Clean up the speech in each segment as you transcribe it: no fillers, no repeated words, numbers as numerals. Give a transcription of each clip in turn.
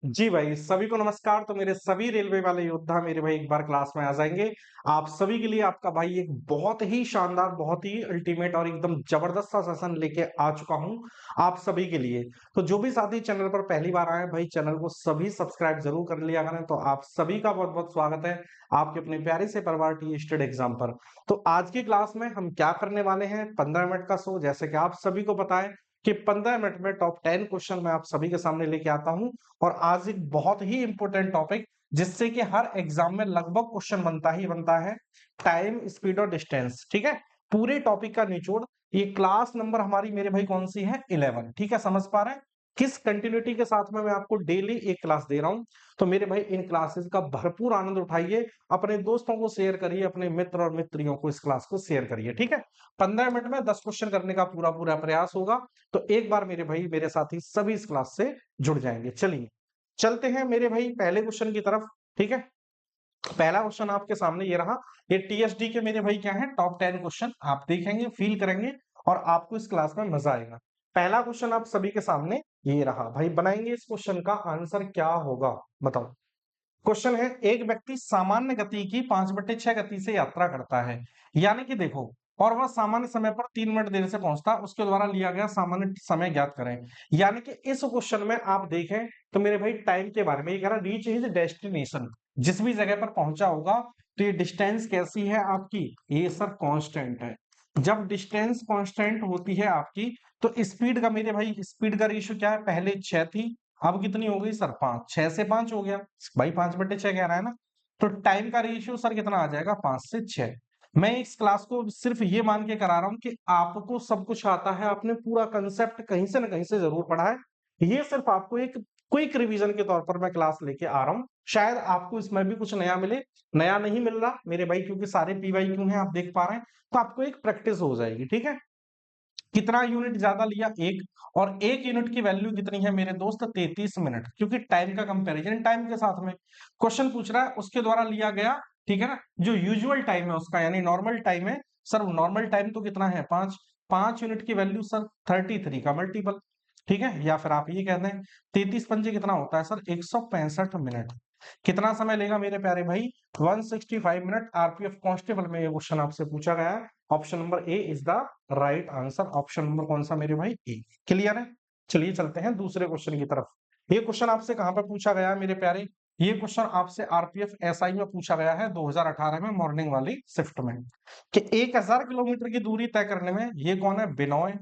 जी भाई, सभी को नमस्कार। तो मेरे सभी रेलवे वाले योद्धा मेरे भाई एक बार क्लास में आ जाएँगे। आप सभी के लिए आपका भाई एक बहुत ही शानदार, बहुत ही अल्टीमेट और एकदम ज़बरदस्त सा सेशन लेके आ चुका हूँ, आप सभी के लिए। तो जो भी साथी चैनल पर पहली बार आए हैं भाई, चैनल को सभी सब्सक्राइब ज़रूर कर लिया करें। तो आप सभी का बहुत-बहुत स्वागत है, आपके अपने प्यारे से परिवार टी स्टेट एग्ज़ाम पर। तो आज की क्लास में हम क्या करने वाले हैं, 15 मिनट का शो जैसे कि आप सभी को पता है कि 15 मिनट में टॉप 10 क्वेश्चन मैं आप सभी के सामने लेके आता हूँ। और आज एक बहुत ही इंपॉर्टेंट टॉपिक जिससे कि हर एग्जाम में लगभग क्वेश्चन बनता ही बनता है, टाइम स्पीड और डिस्टेंस। ठीक है, पूरे टॉपिक का निचोड़। ये क्लास नंबर हमारी मेरे भाई कौन सी है, 11। ठीक है, समझ पा रहे हैं किस कंटिन्यूटी के साथ में मैं आपको डेली एक क्लास दे रहा हूं। तो मेरे भाई इन क्लासेस का भरपूर आनंद उठाइए, अपने दोस्तों को शेयर करिए, अपने मित्र और मित्रियों को इस क्लास को शेयर करिए। ठीक है, 15 मिनट में 10 क्वेश्चन करने का पूरा पूरा प्रयास होगा। तो एक बार मेरे भाई मेरे साथी सभी इस क्लास से जुड़ जाएंगे। चलिए चलते हैं मेरे भाई पहले क्वेश्चन की तरफ। ठीक है, पहला क्वेश्चन आपके सामने ये रहा। ये टीएसडी के मेरे भाई क्या है, टॉप 10 क्वेश्चन आप देखेंगे, फील करेंगे और आपको इस क्लास में मजा आएगा। पहला क्वेश्चन आप सभी के सामने ये रहा भाई, बनाएंगे इस क्वेश्चन का आंसर क्या होगा, बताओ। क्वेश्चन है, एक व्यक्ति सामान्य गति की 5/6 गति से यात्रा करता है, यानी कि देखो, और वह सामान्य समय पर 3 मिनट देर से पहुंचता है, उसके द्वारा लिया गया सामान्य समय ज्ञात करें। यानी कि इस क्वेश्चन में आप देखें तो मेरे भाई टाइम के बारे में ये कह रहा, रीच हिज डेस्टिनेशन, जिस भी जगह पर पहुंचा होगा। तो ये डिस्टेंस कैसी है आपकी, ये सर कांस्टेंट है। जब डिस्टेंस कांस्टेंट होती है आपकी, तो स्पीड का मेरे भाई, स्पीड का रेशियो क्या है, पहले 6 थी, अब कितनी हो गई सर, 5। 6 से 5 हो गया भाई, 5/6 कह रहा है ना। तो टाइम का रेशियो सर कितना आ जाएगा, 5 से 6। मैं इस क्लास को सिर्फ ये मान के करा रहा हूं कि आपको सब कुछ आता है, आपने पूरा कंसेप्ट कहीं से ना कहीं से जरूर पढ़ा है। ये सिर्फ आपको एक क्विक रिवीजन के तौर पर मैं क्लास लेके आ रहा हूँ। शायद आपको इसमें भी कुछ नया मिले, नया नहीं मिल रहा मेरे भाई, क्योंकि सारे पीवाईक्यू हैं आप देख पा रहे हैं। तो आपको एक प्रैक्टिस हो जाएगी। ठीक है, कितना यूनिट ज्यादा लिया, एक। और एक यूनिट की वैल्यू कितनी है मेरे दोस्त, 33 मिनट, क्योंकि टाइम का कंपैरिजन टाइम के साथ में क्वेश्चन पूछ रहा है, उसके द्वारा लिया गया। ठीक है ना, जो यूजुअल टाइम है उसका, यानी नॉर्मल टाइम है सर, नॉर्मल टाइम तो कितना है, 5। 5 यूनिट की वैल्यू सर 33 का मल्टीपल। ठीक है, या फिर आप ये कहते हैं 33 पंजे कितना होता है सर, 165 मिनट। कितना समय लेगा मेरे प्यारे भाई, 165 मिनट। आरपीएफ कांस्टेबल में ये क्वेश्चन आपसे पूछा गया है। Option number A is the right answer. Option number कौन सा मेरे भाई, ए। क्लियर है, चलिए चलते हैं दूसरे क्वेश्चन की तरफ। ये क्वेश्चन आपसे कहां पर पूछा गया है मेरे प्यारे, ये क्वेश्चन आपसे आरपीएफ एसआई में पूछा गया है 2018 में, मॉर्निंग वाली शिफ्ट में। कि 1000 किलोमीटर की दूरी तय करने में ये कौन है, बिनॉय,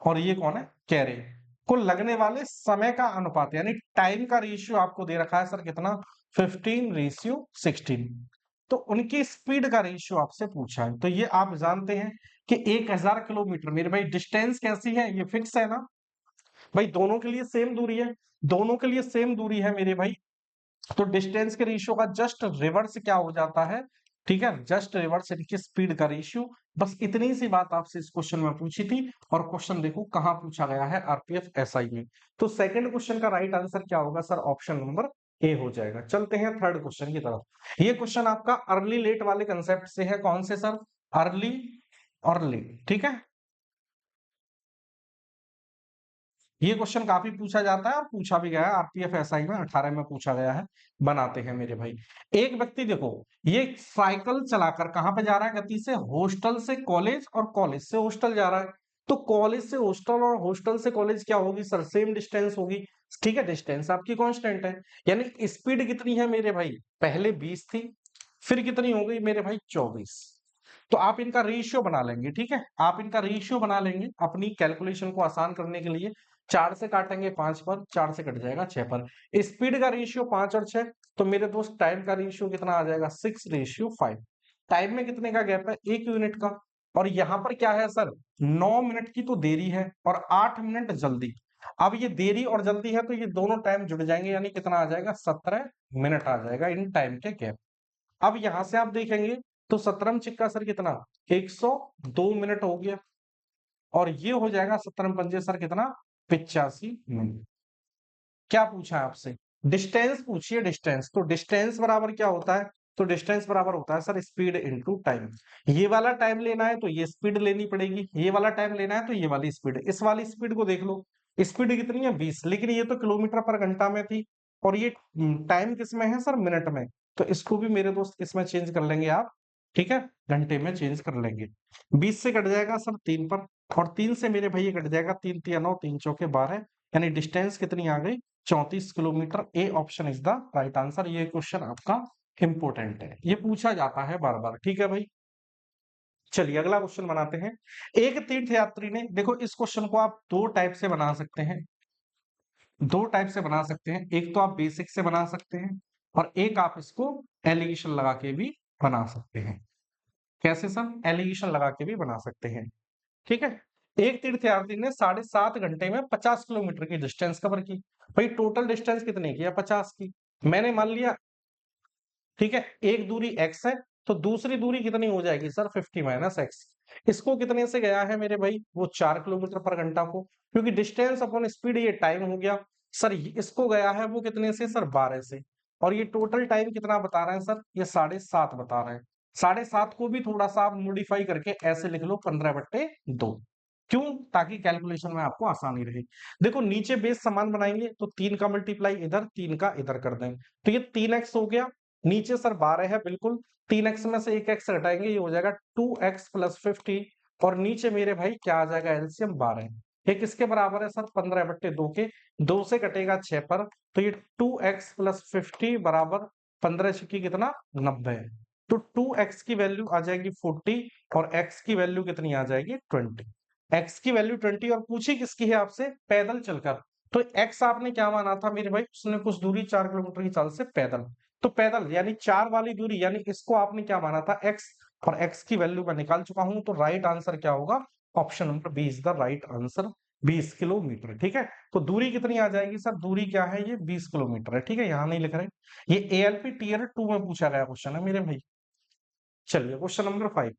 और ये कौन है, कैरे, को लगने वाले समय का अनुपात, यानी टाइम का रेशियो आपको दे रखा है सर कितना, 15:16। तो उनकी स्पीड का रेशियो आपसे पूछा है। तो ये आप जानते हैं कि 1000 किलोमीटर मेरे भाई, डिस्टेंस कैसी है, ये फिक्स है ना भाई, दोनों के लिए सेम दूरी है, दोनों के लिए सेम दूरी है मेरे भाई। तो डिस्टेंस के रेशियो का जस्ट रिवर्स क्या हो जाता है, ठीक है, जस्ट रिवर्स इनकी स्पीड का रेशियो। बस इतनी सी बात आपसे इस क्वेश्चन में पूछी थी। और क्वेश्चन देखो कहां पूछा गया है, आरपीएफ एसआई में। तो सेकंड क्वेश्चन का राइट आंसर क्या होगा सर, ऑप्शन नंबर ए हो जाएगा। चलते हैं थर्ड क्वेश्चन की तरफ। ये क्वेश्चन आपका अर्ली लेट वाले कंसेप्ट से है, कौन से सर, अर्ली और लेट। ठीक है, ये क्वेश्चन काफी पूछा जाता है और पूछा भी गया है, आरपीएफ एसआई में 18 में पूछा गया है। बनाते हैं मेरे भाई। एक व्यक्ति देखो, ये साइकिल चलाकर कहां पे जा रहा है, गति से हॉस्टल से कॉलेज और कॉलेज से हॉस्टल जा रहा है। तो कॉलेज से हॉस्टल और हॉस्टल से कॉलेज क्या होगी सर, सेम डिस्टेंस होगी। ठीक है, डिस्टेंस आपकी कांस्टेंट है। यानी स्पीड कितनी है मेरे भाई, पहले 20 थी, फिर कितनी हो गई मेरे भाई, 24। तो आप इनका रेशियो बना लेंगे। ठीक है, आप इनका रेशियो बना लेंगे अपनी कैलकुलेशन को आसान करने के लिए। 4 से काटेंगे 5 पर, 4 से कट जाएगा 6 पर। स्पीड का रेशियो 5 और 6। तो मेरे दोस्त टाइम का रेशियो कितना आ जाएगा, 6:5। टाइम में कितने का गैप है, 1 यूनिट का। और यहां पर क्या है सर, 9 मिनट की तो देरी है और 8 मिनट जल्दी। अब ये देरी और जल्दी है तो ये दोनों टाइम जुड़ जाएंगे, यानी कितना आ जाएगा, 17 मिनट आ जाएगा इन टाइम के गैप। अब यहां से आप देखेंगे तो 17 चिक्का सर कितना, 102 मिनट हो गया। और ये हो जाएगा 17 पंजे सर कितना, 85 मिनट। क्या पूछा है आपसे, डिस्टेंस पूछिए, डिस्टेंस। तो डिस्टेंस बराबर क्या होता है, तो डिस्टेंस बराबर होता है सर स्पीड इनटू टाइम। ये वाला टाइम लेना है तो ये स्पीड लेनी पड़ेगी, ये वाला टाइम लेना है तो ये वाली स्पीड। इस वाली स्पीड को देख लो, स्पीड कितनी है, 20, लेकिन ये तो किलोमीटर पर घंटा में थी। और ये टाइम किस में है सर, मिनट में। तो इसको भी मेरे दोस्त इसमें चेंज कर लेंगे आप, ठीक है, घंटे में चेंज कर लेंगे। 20 से कट जाएगा सर 3 पर, और 3 से मेरे भैया कट जाएगा 3 तिया 9, 3 चौके 12, यानी डिस्टेंस कितनी आ गई, 34 kilometre. A option is the right answer. ये क्वेश्चन आपका इंपॉर्टेंट है, ये पूछा जाता है बार बार, ठीक है भाई। चलिए अगला क्वेश्चन बनाते हैं। एक तीर्थ यात्री ने, देखो इस क्वेश्चन को आप दो टाइप से बना सकते हैं, दो टाइप से बना सकते हैं। एक तो आप बेसिक से बना सकते हैं, और एक आप इसको एलिगेशन लगा के भी बना सकते हैं। कैसे सर, एलिगेशन लगा के भी बना सकते हैं, ठीक है। एक तीर्थयात्री ने 7.5 घंटे में 50 किलोमीटर की डिस्टेंस कवर की। भाई टोटल डिस्टेंस कितनी की है, 50 की। मैंने मान लिया, ठीक है, एक दूरी x है, तो दूसरी दूरी कितनी हो जाएगी सर, 50 - x। इसको कितने से गया है मेरे भाई, वो 4 किलोमीटर पर घंटा को, क्योंकि डिस्टेंस अपॉन स्पीड ये टाइम हो गया सर। इसको गया है वो कितने से सर, 12 से। और ये टोटल टाइम कितना बता रहे हैं सर, ये 7.5 बता रहे हैं। 7.5 को भी थोड़ा सा आप मॉडिफाई करके ऐसे लिख लो, 15/2। क्यों, ताकि कैलकुलेशन में आपको आसानी रहे। देखो नीचे बेस समान बनाएंगे, तो 3 का मल्टीप्लाई इधर, 3 का इधर कर दें, तो ये 3x हो गया। नीचे सर 12 है बिल्कुल, 3x में से एक x हटाएंगे, ये हो जाएगा 2x + 50। और नीचे मेरे भाई क्या आ जाएगा, एलसीएम 12। ये किसके बराबर है सर, 15/2 के। 2 से कटेगा 6 पर, तो ये 2x + 50 बराबर 15 छक्की कितना, 90। तो 2x की वैल्यू आ जाएगी 40, और x की वैल्यू कितनी आ जाएगी, 20। x की वैल्यू 20, और पूछी किसकी है आपसे, पैदल चलकर। तो x आपने क्या माना था मेरे भाई, उसने कुछ दूरी 4 किलोमीटर की चाल से पैदल। तो पैदल यानी 4 वाली दूरी, यानी इसको आपने क्या माना था, x, और x की वैल्यू मैं निकाल चुका हूं। तो राइट आंसर क्या होगा, option number B is the right answer, 20 kilometre, ठीक है। तो दूरी कितनी आ जाएगी सर, दूरी क्या है, ये 20 किलोमीटर है, ठीक है, यहां नहीं लिख रहे। ये एएलपी टीयर 2 में पूछा गया क्वेश्चन है मेरे भाई। चलिए क्वेश्चन नंबर 5।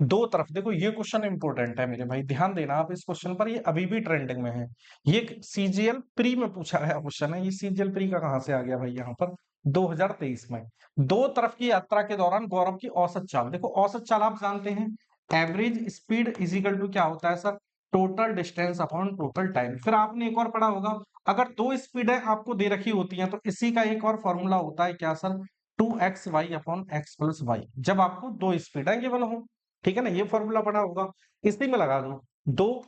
दो तरफ देखो, ये क्वेश्चन इंपॉर्टेंट है मेरे भाई, ध्यान देना आप इस क्वेश्चन पर, ये अभी भी ट्रेंडिंग में है। ये सीजीएल प्री में पूछा गया क्वेश्चन है। ये सीजीएल प्री का कहां से आ गया भाई, यहाँ पर 2023 में। दो तरफ की यात्रा के दौरान गौरव की औसत चाल, देखो औसत चाल आप जानते हैं, average speed is equal to क्या होता है sir, total distance upon total time. फिर आपने एक और पढ़ा होगा, अगर दो स्पीडें आपको दे रखी होती हैं, तो इसी का एक और फॉर्मूला होता है क्या सर, 2xy/x+y, जब आपको दो स्पीडें गिवन हो, ठीक है ना, ये फॉर्मूला पढ़ा होगा। इसी में लगा दो, दो,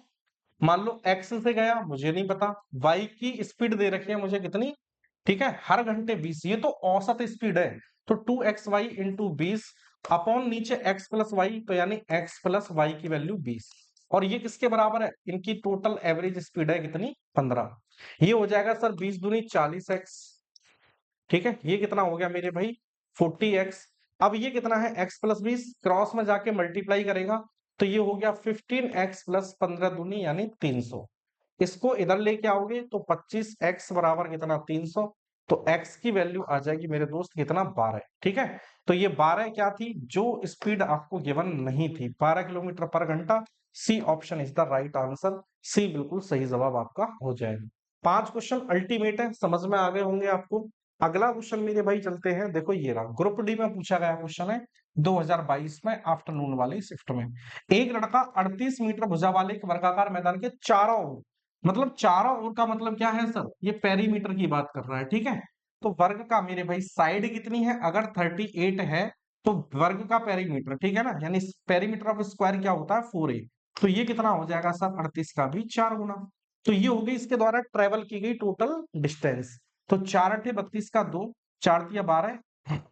मान लो x से गया, मुझे नहीं पता, y की स्पीड दे रखी है मुझे कितनी, ठीक है, हर घंटे 20, ये तो औसत स्पीड है। तो 2xy × 20 अपॉन नीचे x+y, तो यानी x+y की वैल्यू 20। और ये किसके बराबर है, इनकी टोटल एवरेज स्पीड है कितनी, 15। ये हो जाएगा सर 20 दूनी 40x, ठीक है, ये कितना हो गया मेरे भाई, 40x। अब ये कितना है, x+20, क्रॉस में जाके मल्टीप्लाई करेगा, तो ये हो गया 15x + 15 दूनी यानी 300। इसको इधर लेके आओगे तो 25x बराबर कितना, 300। तो x की वैल्यू आ जाएगी मेरे दोस्त कितना, 12, ठीक है। तो ये 12 क्या थी, जो स्पीड आपको गिवन नहीं थी, 12 किलोमीटर पर घंटा। C option is the right answer, C बिल्कुल सही जवाब आपका हो जाएगा। 5 क्वेश्चन अल्टीमेट है, समझ में आ गए होंगे आपको। अगला क्वेश्चन मेरे भाई चलते हैं, देखो ये रहा, ग्रुप डी में पूछा गया क्वेश्चन है 2022 में, आफ्टरनून वाली शिफ्ट में। एक लड़का 38 मीटर भुजा वाले एक वर्गाकार मैदान के चारों ओर, मतलब चारों ओर का मतलब क्या है सर, ये पेरीमीटर की बात कर रहा है, ठीक है। तो वर्ग का मेरे भाई साइड कितनी है, अगर 38 है, तो वर्ग का पेरीमीटर, ठीक है ना, यानी पेरीमीटर ऑफ स्क्वायर क्या होता है, 4a। तो ये कितना हो जाएगा सर, 38 का भी 4 गुना। तो ये हो गई इसके द्वारा ट्रेवल की गई टोटल डिस्टेंस। तो 4 × 32 का 2, 4 × 12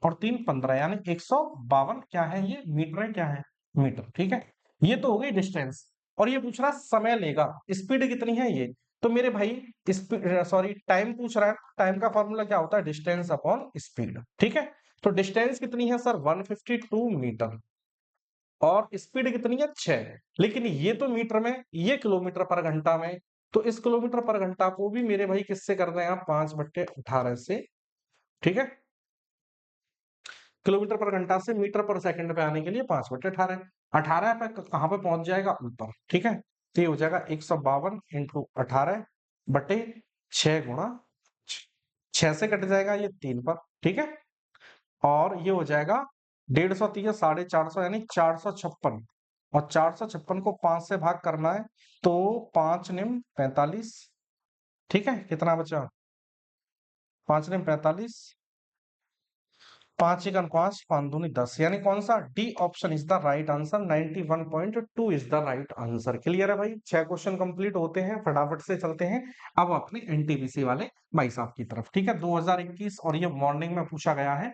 और 3 15, यानी 152 क्या है, ये मीटर है, क्या है, मीटर, ठीक है। ये तो हो गई डिस्टेंस। और ये पूछ रहा समय लेगा, स्पीड कितनी है ये। तो मेरे भाई सॉरी टाइम पूछ रहा है, टाइम का फॉर्मूला क्या होता है, डिस्टेंस अपॉन स्पीड, ठीक है। तो डिस्टेंस कितनी है सर, 152 मीटर, और स्पीड कितनी है, 6। लेकिन ये तो मीटर में, ये किलोमीटर पर घंटा में। तो इस किलोमीटर पर घंटा को भी मेरे भाई किससे कर रहे हैं आप, 5/18 से, ठीक है। किलोमीटर पर घंटा से मीटर पर सेकंड पे आने के लिए 5/18, 18 पे कहां पे पहुंच जाएगा, ऊपर, ठीक है। तो ये हो जाएगा 152 × 18/6 6 से कट जाएगा ये 3 पर, ठीक है। और ये हो जाएगा 150 450, यानी 456। और 456 को 5 से भाग करना है, तो 5 × 9 = 45, ठीक है। कितना बचा, 5 ने 45, 5 एकन 5, 5 दूनी 10, यानी कौन सा D option is the right answer. 91.2 is the right answer. Clear है भाई, 6 क्वेश्चन कंप्लीट होते हैं, फटाफट से चलते हैं अब अपने एनटीपीसी वाले भाई साहब की तरफ। ठीक है, 2021 और ये मॉर्निंग में पूछा गया है।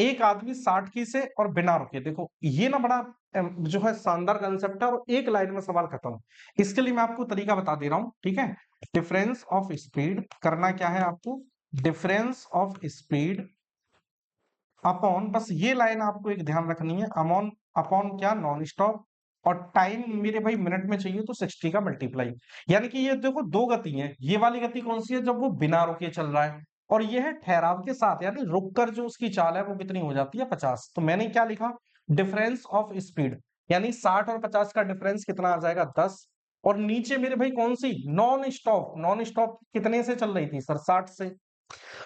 एक आदमी 60 की से और बिना रुके, देखो ये ना बड़ा जो है शानदार कंसेप्ट है, और एक लाइन में सवाल खत्म। इसके लिए मैं आपको तरीका बता दे रहा हूं। ठीक है, डिफरेंस ऑफ स्पीड करना क्या है आपको, डिफरेंस ऑफ स्पीड अपॉन, बस ये लाइन आपको एक ध्यान रखनी है, अमॉन अपॉन क्या, नॉन स्टॉप, और टाइम मेरे भाई मिनट में चाहिए तो 60 का मल्टीप्लाई। यानी कि ये देखो दो गति है, ये वाली गति कौन सी है, जब वो बिना रुके चल रहा है, और ये है ठहराव के साथ, यानी रुककर जो उसकी चाल है वो कितनी हो जाती है, 50। तो मैंने क्या लिखा, डिफरेंस ऑफ स्पीड, यानी 60 और 50 का डिफरेंस कितना आ जाएगा, 10। और नीचे मेरे भाई कौन सी, नॉन स्टॉप, नॉन स्टॉप कितने से चल रही थी सर, 60 से।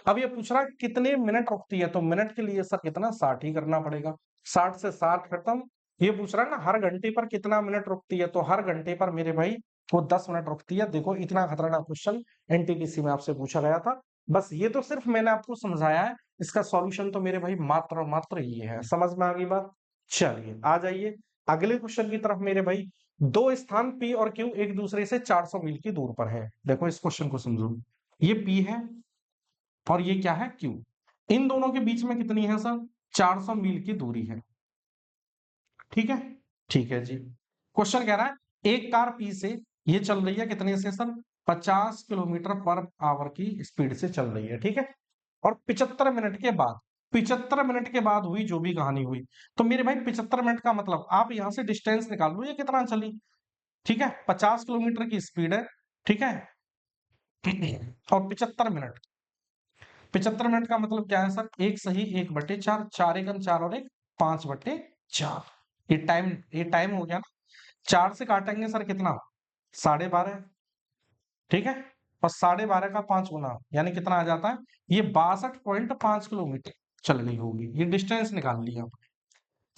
अब ये पूछ रहा है कितने मिनट रुकती है, तो मिनट के लिए सर कितना, 60 ही करना पड़ेगा। 60 से 60 खत्म। ये पूछ रहा है ना हर घंटे पर कितना मिनट रुकती है, तो हर घंटे पर मेरे भाई वो 10 मिनट रुकती है। देखो इतना खतरनाक क्वेश्चन एनटीपीसी में आपसे पूछा गया था। बस ये तो सिर्फ मैंने आपको समझाया है, इसका सॉल्यूशन तो मेरे भाई मात्र और मात्र ये है। समझ में आ गई बात। चलिए आ जाइए अगले क्वेश्चन की तरफ मेरे भाई। दो स्थान पी और क्यू एक दूसरे से 400 मील की दूर पर है। देखो इस क्वेश्चन को समझो, ये पी है और ये क्या है, क्यू। इन दोनों के बीच में कितनी है सर, 400 मील की दूरी है। ठीक है, ठीक है जी। क्वेश्चन कह रहा है एक कार पी से ये चल रही है कितने से सर, 50 किलोमीटर पर आवर की स्पीड से चल रही है। ठीक है, और 75 मिनट के बाद, 75 मिनट के बाद हुई जो भी कहानी हुई, तो मेरे भाई 75 मिनट का मतलब आप यहां से डिस्टेंस निकाल लो, ये कितना चली। ठीक है, 50 किलोमीटर की स्पीड है। ठीक है, और 75 मिनट, 75 मिनट का मतलब क्या है सर, एक सही 1/4, 4 एकम 4 और एक 5/4। ये टाइम हो गया ना। 4 से काटेंगे सर कितना, 12.5। ठीक है, और 12.5 का 5 गुना यानी कितना आ जाता है, ये 62.5 किलोमीटर चल गई होगी। ये डिस्टेंस निकाल लिया,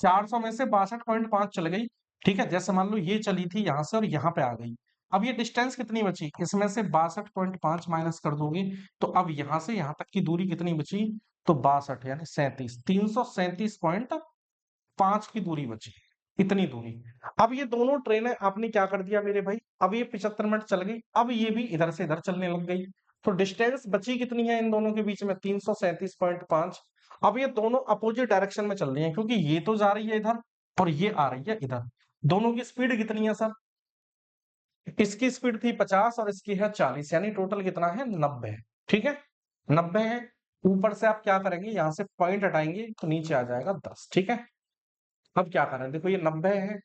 400 में से 62.5 चल गई। ठीक है, जैसे मान लो ये चली थी यहां से और यहाँ पे आ गई। अब ये डिस्टेंस कितनी बची, इसमें से 62.5 माइनस कर दोगे, तो अब यहां से यहां तक की दूरी कितनी बची, तो 62 यानी 37, 337.5 की दूरी बची, इतनी दूरी। अब ये दोनों ट्रेनें आपने क्या कर दिया मेरे भाई, अब ये 75 मिनट चल गई, अब ये भी इधर से इधर चलने लग गई। तो डिस्टेंस बची कितनी है इन दोनों के बीच में, 337.5। अब ये दोनों अपोजिट डायरेक्शन में चल रही है, क्योंकि ये तो जा रही है इधर और ये आ रही है इधर। दोनों की स्पीड कितनी है सर, इसकी स्पीड थी 50 और इसकी है 40, यानी टोटल कितना है, 90 है। ठीक है, 90 है। ऊपर से आप क्या करेंगे, यहां से पॉइंट हटाएंगे तो नीचे आ जाएगा 10। ठीक है, अब क्या करें, देखो ये 90 है,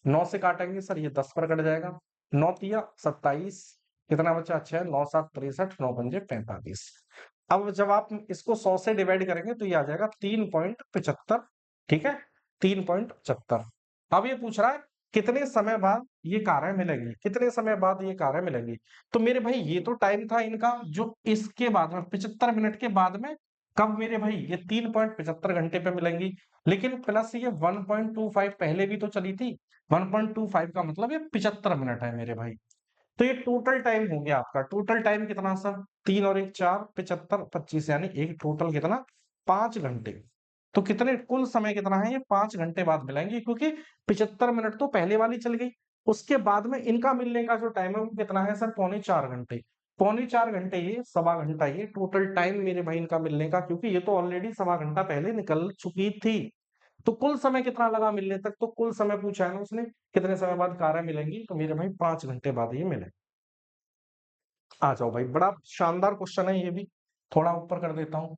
9 से काटेंगे सर, ये 10 पर कट जाएगा, 9 तिया 27, कितना बचा, 6, 9 7 63, 9 पंजे 45। अब जब आप इसको 100 से डिवाइड करेंगे तो ये आ जाएगा 3.75। ठीक है, 3.75। अब ये पूछ रहा है कितने समय बाद ये कारें मिलेंगी, कितने समय बाद ये कारें मिलेंगी। तो मेरे भाई ये तो टाइम था इनका जो इसके बाद में 75 मिनट के बाद में, कब मेरे भाई, ये 3.75 घंटे पे मिलेंगी। लेकिन प्लस ये 1.25 पहले भी तो चली थी, 1.25 का मतलब ये 75 मिनट है मेरे भाई। तो ये टोटल टाइम हो गया आपका, टोटल टाइम कितना सर, 3 और 1 4, 75 25, यानी एक टोटल कितना, 5 घंटे। तो कितने कुल समय कितना है, ये 5 घंटे बाद मिलेंगे, क्योंकि 75 मिनट तो पहले वाली चल गई। उसके बाद में इनका मिलने का जो टाइम है वो कितना है सर, 3.25 घंटे। 3.25 घंटे ये, सवा घंटा ये टोटल टाइम मेरे भाई इनका मिलने का, क्योंकि ये तो ऑलरेडी सवा घंटा पहले निकल चुकी थी। तो कुल समय कितना लगा मिलने तक, तो कुल समय पूछा है ना उसने, कितने समय बाद कारें मिलेंगी, तो मेरे भाई 5 घंटे बाद ये मिले। आ जाओ भाई, बड़ा शानदार क्वेश्चन है ये भी, थोड़ा ऊपर कर देता हूं।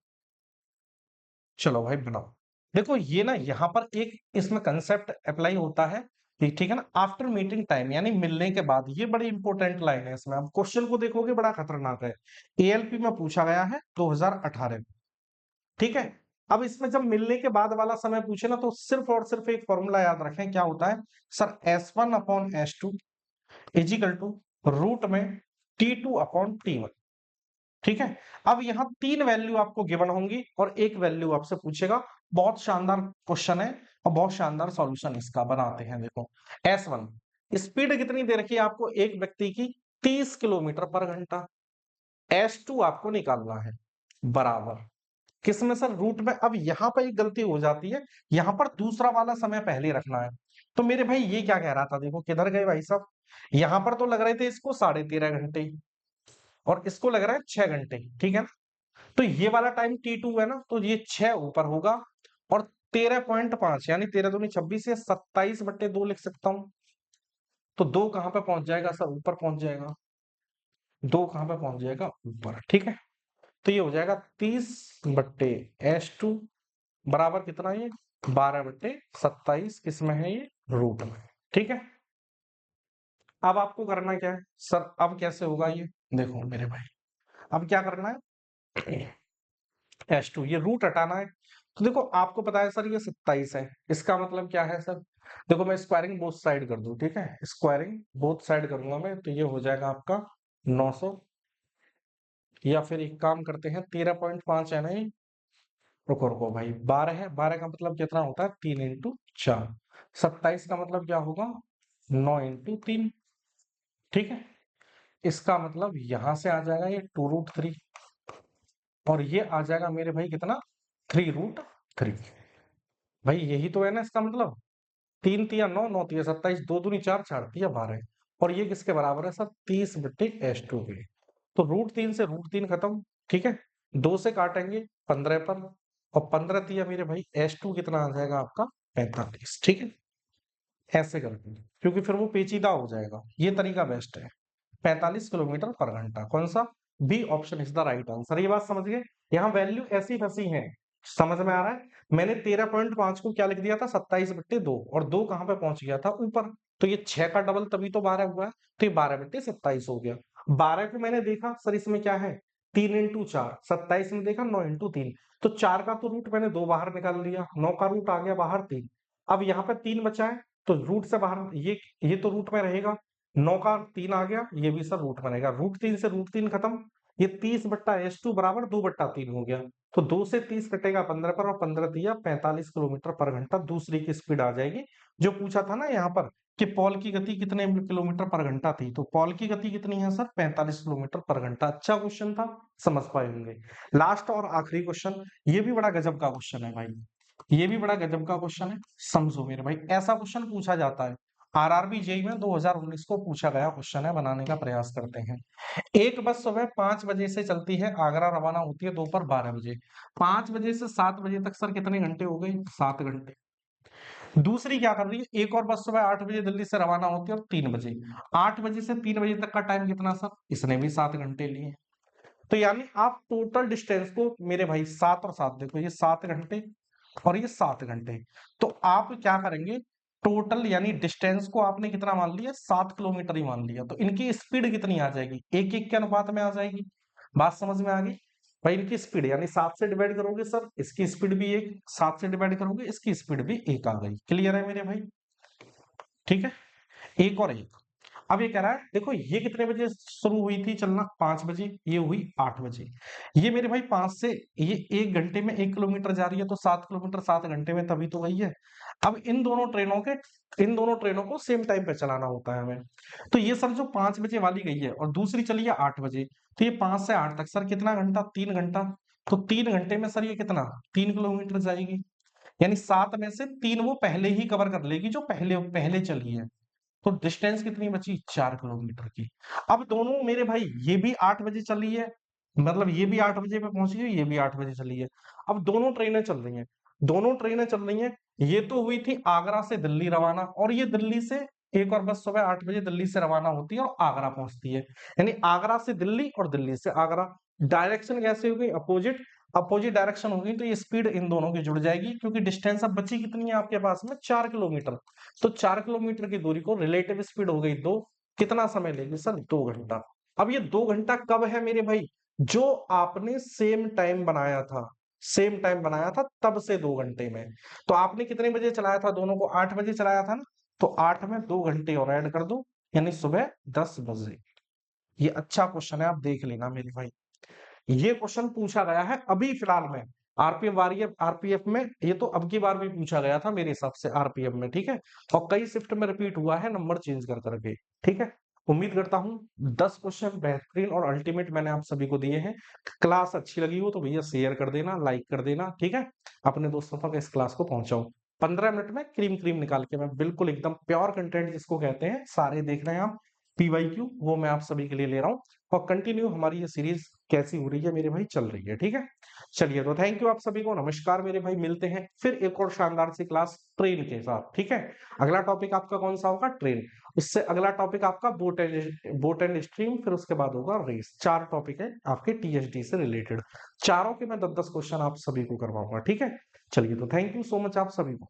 चलो भाई बनाओ। देखो ये ना यहाँ पर एक इसमें कंसेप्ट अप्लाई होता है कि ठीक है ना, आफ्टर मीटिंग टाइम, यानी मिलने के बाद, ये बड़ी इंपॉर्टेंट लाइन है इसमें। आप क्वेश्चन को देखोगे बड़ा खतरनाक है, एएलपी में पूछा गया है 2018। ठीक है, अब इसमें जब मिलने के बाद वाला समय पूछे ना, तो सिर्फ और सिर्फ एक फॉर्मूला याद रखें, क्या होता है sir, S1/S2 is equal to root में T2/T1। ठीक है, अब यहां 3 वैल्यू आपको गिवन होंगी और एक वैल्यू आपसे पूछेगा। बहुत शानदार क्वेश्चन है और बहुत शानदार सॉल्यूशन इसका बनाते हैं। देखो S1 स्पीड कितनी दे रखी है आपको एक व्यक्ति की, 30 किलोमीटर पर घंटा। S2 आपको निकालना है, बराबर किसमें सर, रूट में। अब यहाँ पर एक गलती हो जाती है, यहाँ पर दूसरा वाला समय पहले रखना है। तो मेरे भाई ये क्या कह रहा था, देखो किधर गए भाई साहब, यहाँ पर तो लग रहे थे इसको 13.5 घंटे और इसको लग रहा है 6 घंटे, ठीक है ना। तो ये वाला टाइम T2 है ना, तो ये 6 ऊपर होगा और 13.5 यानी 13 दूनी 26 या 27/2 लिख सकता हूँ। तो 2 कहाँ पे पहुंच जाएगा सर, ऊपर पहुंच जाएगा। 2 कहाँ पे पहुंच जाएगा, ऊपर, ठीक है। तो ये हो जाएगा 30/S2 बराबर कितना, ये 12/27 किसमें है, ये रूट में, ठीक है। अब आपको करना क्या है सर, अब कैसे होगा ये, देखो मेरे भाई, अब क्या करना है, S2 ये रूट हटाना है। तो देखो आपको पता है सर ये 27 है, इसका मतलब क्या है सर, देखो मैं स्क्वायरिंग बोथ साइड कर दूं, ठीक है, स्क्वायरिंग बोथ साइड करूंगा मैं, तो ये हो जाएगा आपका 900, या फिर एक काम करते हैं 13.5 है ना ये, रुको रुको भाई, 12 है, 12 का मतलब कितना होता है, 3 × 4, 27 का मतलब क्या होगा, 9 × 3, ठीक है। इसका मतलब यहां से आ जाएगा ये 2√3 और ये आ जाएगा मेरे भाई कितना, 3√3। भाई यही तो है ना इसका मतलब, 3 × 3 = 9, 9 × 3 = 27, 2 दूनी 4, 4 × 3 = 12 और ये किसके बराबर है सर, 30/S2 के। तो √3 से √3 खत्म, ठीक है। 2 से काटेंगे 15 पर और 15 × 3 मेरे भाई S2 कितना आ जाएगा आपका, 45, ठीक है। ऐसे करके, क्योंकि फिर वो पेचीदा हो जाएगा, ये तरीका बेस्ट है। 45 किलोमीटर पर घंटा, कौन सा, B option is the right answer. ये बात समझ गए, यहाँ वैल्यू ऐसी फंसी है, समझ में आ रहा है। मैंने 13.5 को क्या लिख दिया था, 27/2 और 2 कहां पे पहुंच गया था, ऊपर। तो ये 6 का डबल तभी तो 12 हुआ है, तो ये 12/27 हो गया। 12 को मैंने देखा सर इसमें क्या है, 3 × 4, 27 में देखा 9 × 3, तो 4 का तो रूट मैंने 2 बाहर निकाल लिया, 9 का रूट आ गया बाहर 3। अब यहाँ पे 3 बचा है, तो रूट से बाहर ये तो रूट में रहेगा, 9 का 3 आ गया, ये भी सर रूट बनेगा, √3 से √3 खत्म, ये 30/S2 बराबर 2/3 हो गया। तो 2 से 30 कटेगा 15 पर और 15 × 3 = 45 किलोमीटर पर घंटा दूसरी की स्पीड आ जाएगी। जो पूछा था ना यहाँ पर कि पॉल की गति कितने किलोमीटर पर घंटा थी, तो पॉल की गति कितनी है सर, 45 किलोमीटर पर घंटा। अच्छा क्वेश्चन था, समझ पाए होंगे। लास्ट और आखिरी क्वेश्चन, ये भी बड़ा गजब का क्वेश्चन है भाई, ये भी बड़ा गजब का क्वेश्चन है, समझो मेरे भाई। ऐसा क्वेश्चन पूछा जाता है, आरआरबी जेई में 2019 को पूछा गया क्वेश्चन है, बनाने का प्रयास करते हैं। एक बस सुबह 5 बजे से चलती है, आगरा रवाना होती है दोपहर 12 बजे। 5 बजे से 7 बजे तक सर कितने घंटे हो गए, 7 घंटे। दूसरी क्या कर रही है, एक और बस सुबह 8 बजे दिल्ली से रवाना होती है और 3 बजे। 8 बजे से 3 बजे तक का टाइम कितना सर, इसने भी 7 घंटे लिए। तो यानी आप टोटल डिस्टेंस को मेरे भाई 7 और 7 देखो, ये 7 घंटे और ये 7 घंटे। तो आप क्या करेंगे, टोटल यानी डिस्टेंस को आपने कितना मान लिया, 7 किलोमीटर ही मान लिया, तो इनकी स्पीड कितनी आ जाएगी, 1:1 के अनुपात में आ जाएगी। बात समझ में आ गई भाई, इनकी स्पीड यानी 7 से डिवाइड करोगे सर, इसकी स्पीड भी 1, 7 से डिवाइड करोगे इसकी स्पीड भी 1 आ गई। क्लियर है मेरे भाई, ठीक है। एक और एक, अब ये कह रहा है देखो ये कितने बजे शुरू हुई थी चलना, 5 बजे, ये हुई 8 बजे। ये मेरे भाई 5 से, ये 1 घंटे में 1 किलोमीटर जा रही है, तो 7 किलोमीटर 7 घंटे में, तभी तो वही है। अब इन दोनों ट्रेनों को सेम टाइम पे चलाना होता है हमें। तो ये सर जो 5 बजे वाली गई है और दूसरी चली है 8 बजे, तो ये 5 से 8 तक सर कितना घंटा, 3 घंटा। तो 3 घंटे में सर ये कितना, 3 किलोमीटर जाएगी, यानी 7 में से 3 वो पहले ही कवर कर लेगी जो पहले पहले चली है। तो डिस्टेंस कितनी बची, 4 किलोमीटर की। अब दोनों मेरे भाई, ये भी 8 बजे चली है, मतलब ये भी 8 बजे पे पहुंच गई, ये भी 8 बजे चली है। अब दोनों ट्रेनें चल रही हैं, दोनों ट्रेनें चल रही हैं। ये तो हुई थी आगरा से दिल्ली रवाना, और ये दिल्ली से एक और बस सुबह 8 बजे दिल्ली से रवाना होती है और आगरा पहुंचती है। यानी आगरा से दिल्ली और दिल्ली से आगरा। डायरेक्शन कैसे होगी, अपोजिट। अपोजिट डायरेक्शन होगी तो ये स्पीड इन दोनों की जुड़ जाएगी, क्योंकि डिस्टेंस अब बची कितनी है आपके पास में, 4 किलोमीटर। तो 4 किलोमीटर की दूरी को रिलेटिव स्पीड हो गई 2, कितना समय लेगी सर, 2 घंटा। अब ये 2 घंटा कब है मेरे भाई, जो आपने सेम टाइम बनाया था, सेम टाइम बनाया था तब से 2 घंटे में। तो आपने कितने बजे चलाया था, दोनों को 8 बजे चलाया था ना, तो 8 में 2 घंटे और ऐड कर दो, यानी सुबह 10 बजे। ये अच्छा क्वेश्चन है, आप देख लेना मेरे भाई। ये क्वेश्चन पूछा गया है अभी फिलहाल में, आरपीएफ में, ये तो अब की बार भी पूछा गया था मेरे हिसाब से आरपीएफ में, ठीक है। और कई शिफ्ट में रिपीट हुआ है, नंबर चेंज कर करके, ठीक है। उम्मीद करता हूँ 10 क्वेश्चन बेहतरीन और अल्टीमेट मैंने आप सभी को दिए हैं। क्लास अच्छी लगी हो तो भैया शेयर कर देना, लाइक कर देना, ठीक है? अपने दोस्तों तक इस क्लास को पहुंचाओ। 15 मिनट में क्रीम क्रीम निकाल के मैं बिल्कुल एकदम प्योर कंटेंट जिसको कहते हैं, सारे देख रहे हैं आप, पीवाईक्यू वो मैं आप सभी के लिए ले रहा हूँ और कंटिन्यू हमारी ये सीरीज कैसी हो रही है मेरे भाई, चल रही है, ठीक है? चलिए तो थैंक यू आप सभी को, नमस्कार मेरे भाई, मिलते हैं फिर एक और शानदार सी क्लास ट्रेन के साथ, ठीक है? अगला टॉपिक आपका कौन सा होगा? ट्रेन। उससे अगला टॉपिक आपका बोट एंड स्ट्रीम, फिर उसके बाद होगा रेस। 4 टॉपिक है आपके टीएचडी से रिलेटेड, चारों के मैं 10-10 क्वेश्चन आप सभी को करवाऊंगा, ठीक है? चलिए तो थैंक यू सो मच आप सभी को।